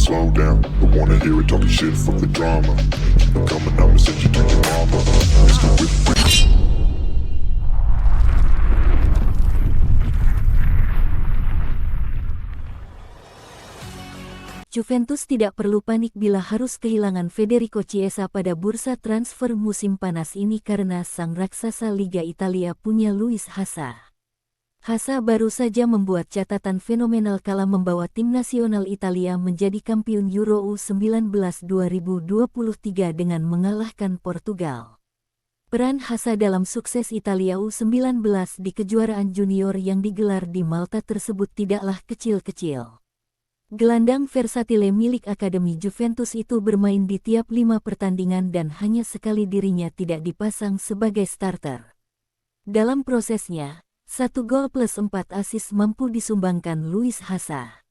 slow down. Don't wanna hear it talking shit, fuck the drama. Keep it coming, I'ma send you to your mama. Mr. Whip. Juventus tidak perlu panik bila harus kehilangan Federico Chiesa pada bursa transfer musim panas ini karena sang raksasa Liga Italia punya Luis Hazard. Hazard baru saja membuat catatan fenomenal kala membawa tim nasional Italia menjadi kampiun Euro U19 2023 dengan mengalahkan Portugal. Peran Hazard dalam sukses Italia U19 di kejuaraan junior yang digelar di Malta tersebut tidaklah kecil-kecil. Gelandang versatile milik Akademi Juventus itu bermain di tiap 5 pertandingan dan hanya sekali dirinya tidak dipasang sebagai starter. Dalam prosesnya, 1 gol plus 4 assist mampu disumbangkan Luis Hazard.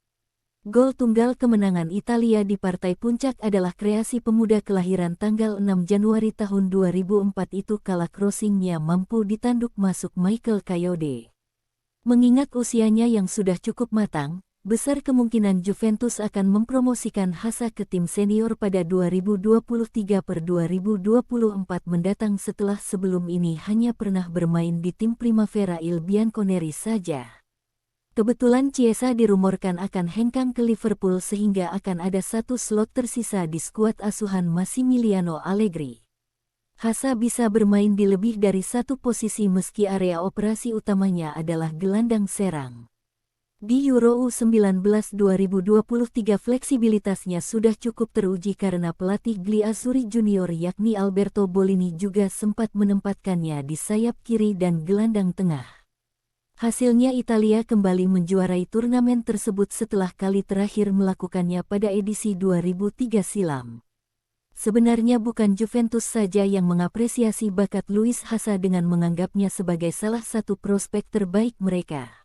Gol tunggal kemenangan Italia di partai puncak adalah kreasi pemuda kelahiran tanggal 6 Januari tahun 2004 itu kala crossingnya mampu ditanduk masuk Michael Kayode. Mengingat usianya yang sudah cukup matang, besar kemungkinan Juventus akan mempromosikan Hazard ke tim senior pada 2023-2024 mendatang setelah sebelum ini hanya pernah bermain di tim Primavera Il Bianconeri saja. Kebetulan Chiesa dirumorkan akan hengkang ke Liverpool sehingga akan ada 1 slot tersisa di skuad asuhan Massimiliano Allegri. Hazard bisa bermain di lebih dari 1 posisi meski area operasi utamanya adalah gelandang serang. Di Euro U19 2023 fleksibilitasnya sudah cukup teruji karena pelatih Gliazzurri Junior yakni Alberto Bolini juga sempat menempatkannya di sayap kiri dan gelandang tengah. Hasilnya Italia kembali menjuarai turnamen tersebut setelah kali terakhir melakukannya pada edisi 2003 silam. Sebenarnya bukan Juventus saja yang mengapresiasi bakat Luis Hazard dengan menganggapnya sebagai salah satu prospek terbaik mereka.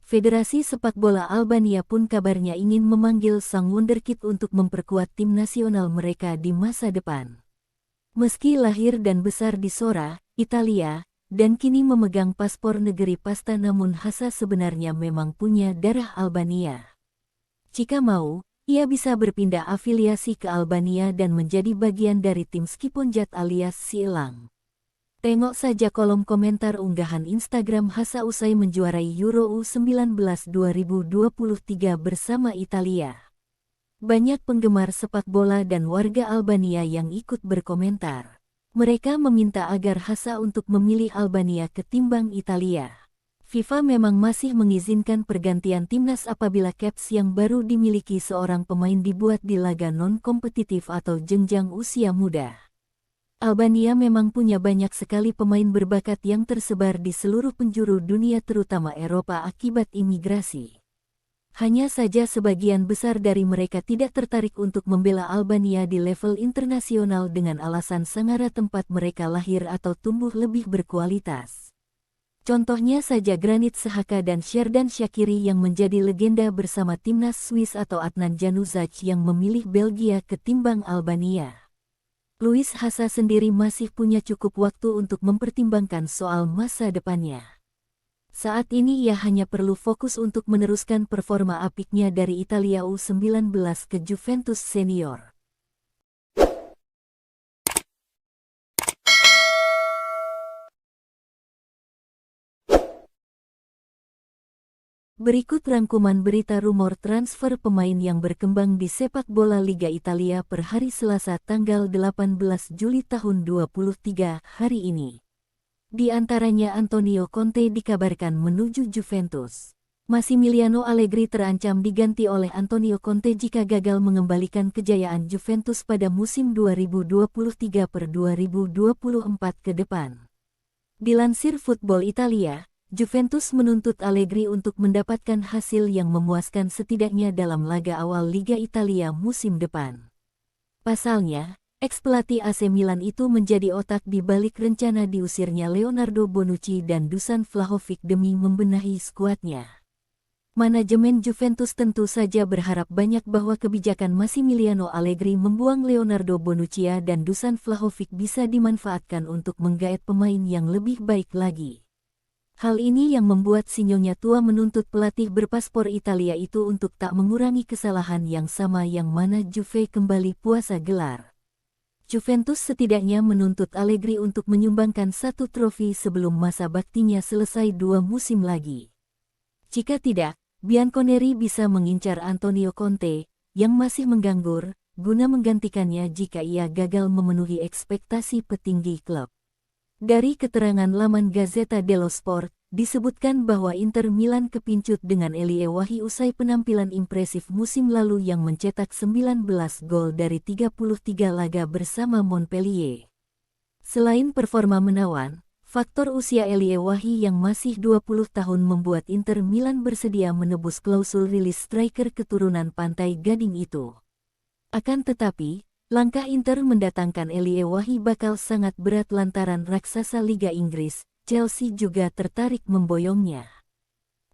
Federasi Sepak Bola Albania pun kabarnya ingin memanggil sang wonderkid untuk memperkuat tim nasional mereka di masa depan. Meski lahir dan besar di Sora, Italia, dan kini memegang paspor negeri Pasta namun Hazard sebenarnya memang punya darah Albania. Jika mau, ia bisa berpindah afiliasi ke Albania dan menjadi bagian dari tim Skiponjat alias Sielang. Tengok saja kolom komentar unggahan Instagram Hazard usai menjuarai Euro U19 2023 bersama Italia. Banyak penggemar sepak bola dan warga Albania yang ikut berkomentar. Mereka meminta agar Hazard untuk memilih Albania ketimbang Italia. FIFA memang masih mengizinkan pergantian timnas apabila caps yang baru dimiliki seorang pemain dibuat di laga non-kompetitif atau jenjang usia muda. Albania memang punya banyak sekali pemain berbakat yang tersebar di seluruh penjuru dunia terutama Eropa akibat imigrasi. Hanya saja sebagian besar dari mereka tidak tertarik untuk membela Albania di level internasional dengan alasan sangara tempat mereka lahir atau tumbuh lebih berkualitas. Contohnya saja Granit Xhaka dan Xherdan Shaqiri yang menjadi legenda bersama timnas Swiss atau Adnan Januzaj yang memilih Belgia ketimbang Albania. Luis Hazard sendiri masih punya cukup waktu untuk mempertimbangkan soal masa depannya. Saat ini ia hanya perlu fokus untuk meneruskan performa apiknya dari Italia U19 ke Juventus senior. Berikut rangkuman berita rumor transfer pemain yang berkembang di sepak bola Liga Italia per hari Selasa tanggal 18 Juli tahun 2023 hari ini. Di antaranya Antonio Conte dikabarkan menuju Juventus. Massimiliano Allegri terancam diganti oleh Antonio Conte jika gagal mengembalikan kejayaan Juventus pada musim 2023-2024 ke depan. Dilansir Football Italia, Juventus menuntut Allegri untuk mendapatkan hasil yang memuaskan setidaknya dalam laga awal Liga Italia musim depan. Pasalnya, ex-pelatih AC Milan itu menjadi otak di balik rencana diusirnya Leonardo Bonucci dan Dusan Vlahovic demi membenahi skuadnya. Manajemen Juventus tentu saja berharap banyak bahwa kebijakan Massimiliano Allegri membuang Leonardo Bonucci dan Dusan Vlahovic bisa dimanfaatkan untuk menggait pemain yang lebih baik lagi. Hal ini yang membuat si Nyonya tua menuntut pelatih berpaspor Italia itu untuk tak mengurangi kesalahan yang sama yang mana Juve kembali puasa gelar. Juventus setidaknya menuntut Allegri untuk menyumbangkan 1 trofi sebelum masa baktinya selesai 2 musim lagi. Jika tidak, Bianconeri bisa mengincar Antonio Conte, yang masih menganggur, guna menggantikannya jika ia gagal memenuhi ekspektasi petinggi klub. Dari keterangan laman Gazzetta dello Sport, disebutkan bahwa Inter Milan kepincut dengan Elie Wahi usai penampilan impresif musim lalu yang mencetak 19 gol dari 33 laga bersama Montpellier. Selain performa menawan, faktor usia Elie Wahi yang masih 20 tahun membuat Inter Milan bersedia menebus klausul rilis striker keturunan Pantai Gading itu. Akan tetapi, langkah Inter mendatangkan Elie Wahi bakal sangat berat lantaran raksasa Liga Inggris, Chelsea juga tertarik memboyongnya.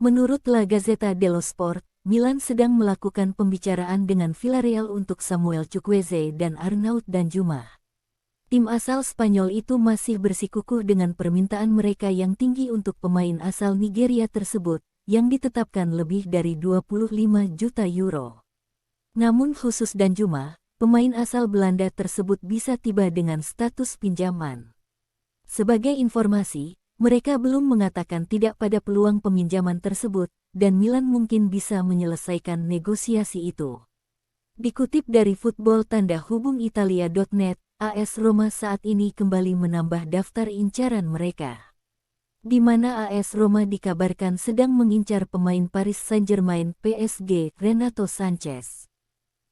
Menurut La Gazzetta dello Sport, Milan sedang melakukan pembicaraan dengan Villarreal untuk Samuel Chukwueze dan Arnaud Danjuma. Tim asal Spanyol itu masih bersikukuh dengan permintaan mereka yang tinggi untuk pemain asal Nigeria tersebut, yang ditetapkan lebih dari 25 juta euro. Namun khusus Danjuma, pemain asal Belanda tersebut bisa tiba dengan status pinjaman. Sebagai informasi, mereka belum mengatakan tidak pada peluang peminjaman tersebut, dan Milan mungkin bisa menyelesaikan negosiasi itu. Dikutip dari football-italia.net, AS Roma saat ini kembali menambah daftar incaran mereka, di mana AS Roma dikabarkan sedang mengincar pemain Paris Saint-Germain PSG Renato Sanchez.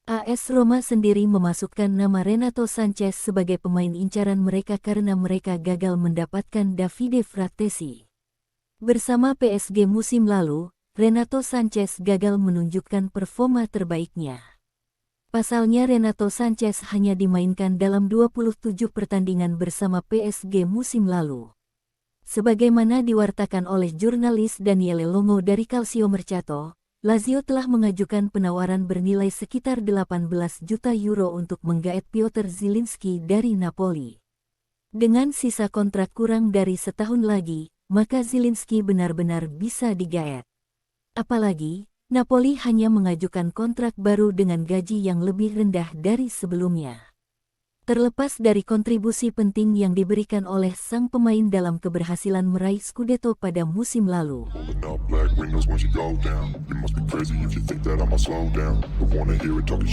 AS Roma sendiri memasukkan nama Renato Sanchez sebagai pemain incaran mereka karena mereka gagal mendapatkan Davide Frattesi. Bersama PSG musim lalu, Renato Sanchez gagal menunjukkan performa terbaiknya. Pasalnya Renato Sanchez hanya dimainkan dalam 27 pertandingan bersama PSG musim lalu. Sebagaimana diwartakan oleh jurnalis Daniele Longo dari Calciomercato, Lazio telah mengajukan penawaran bernilai sekitar 18 juta euro untuk menggaet Piotr Zielinski dari Napoli. Dengan sisa kontrak kurang dari setahun lagi, maka Zielinski benar-benar bisa digaet. Apalagi, Napoli hanya mengajukan kontrak baru dengan gaji yang lebih rendah dari sebelumnya. Terlepas dari kontribusi penting yang diberikan oleh sang pemain dalam keberhasilan meraih Scudetto pada musim lalu. Pulling up black windows when she go down. You must be crazy if you think that I'ma slow down. Don't wanna hear it talking